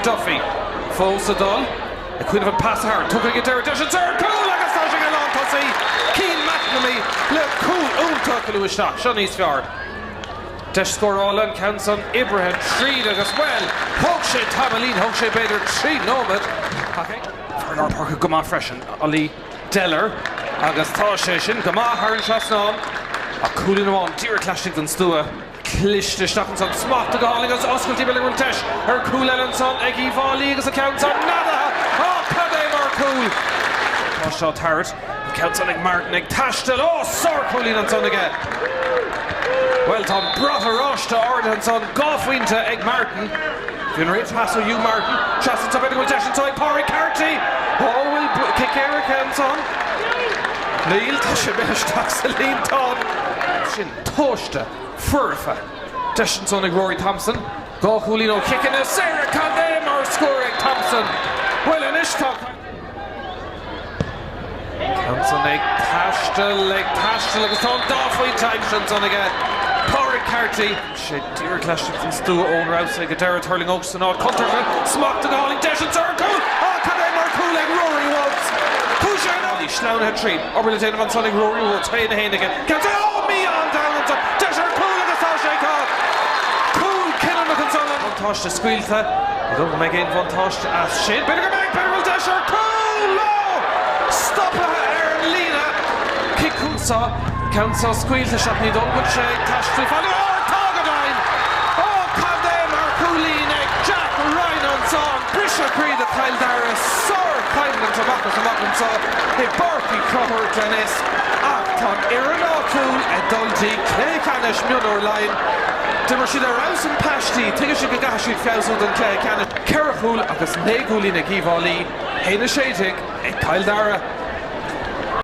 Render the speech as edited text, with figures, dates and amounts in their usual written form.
Duffy, Fósadol, a queen of a pass her, took a guitar, Dashin Sir, cool, like a stashing along, Tussy, Keen McNamee, look cool, tuck Lewis Shock, Shawnee's Fjord. Desh score all and counts on Ibrahim, Treed as well, Hogshay, Tamaleen, Hogshay Bader, Treed, Nomad. Okay, for Lord Parker, come on fresh, and Ali Deller, August Toshishin, come on, Harn Shasnom, a cool in one, Dear Clashington Stua. Clishte Stackenson, Smock the Galling as Oscar Tibbling will Tesh, her cool Ellenson, Eggy Fháilí as accounts on Nada, oh, Craobh are cool. Oh, shot hard, accounts on Martin, Tashtel, oh, Sir Coolin and son again. Well done, Brother Rosh to Ordinson, Buaicphointí, Egg Martin. Funeral pass to you, Martin. Chassis up will Tesh and Toy, Porrick-Carty. Oh, will kick Eric Henson. Neil Tashabesh, Taxaline Todd. Shin Toshta. Furfa, Deshinson and Rory Thompson, Gaucoolino kicking a Sarah Condem or scoring Thompson. Well, in Ishtok. Thompson leg Tashtel, like a stone, Buaicphointí, Shinson again. Porrick-Carty, shit, dear Clashington, Stu, owner outside, Dara hurling Oaks and all, Cunterman, Smock the Galling, Deshinson, cool, oh, Condem or cool, like Rory Woods. Pusher and Ollie, Slough had three, Oberlin van Sonning, Rory Woods, Hay in the hand again. Counts it, oh, me on down and top, Desher, Tosh to Squealta, I don't know again Von Tosh to ask Shane, better go back, better will Dasher, cool, low, stop Aaron Lena, kick Kunsa, Council Squealta, shot me done with Shane, Tosh to Fháilí, oh, Togadine, oh, Condem, Arcoolina, Jack Ryan on song, Bishop Creed at Kildare, Sir Kylan to Mackin saw, a Barky Craobh Peile Acton, Aaron O'Toole, a Dulty, Craobh Mionúir line. Dimmer si ar raus an pastí, tuige si go gaisiú fiosú don Craobh Peile, Cerathúil agus Naigúlí na Uibh Fháilí, Héna Séitig, Kildare.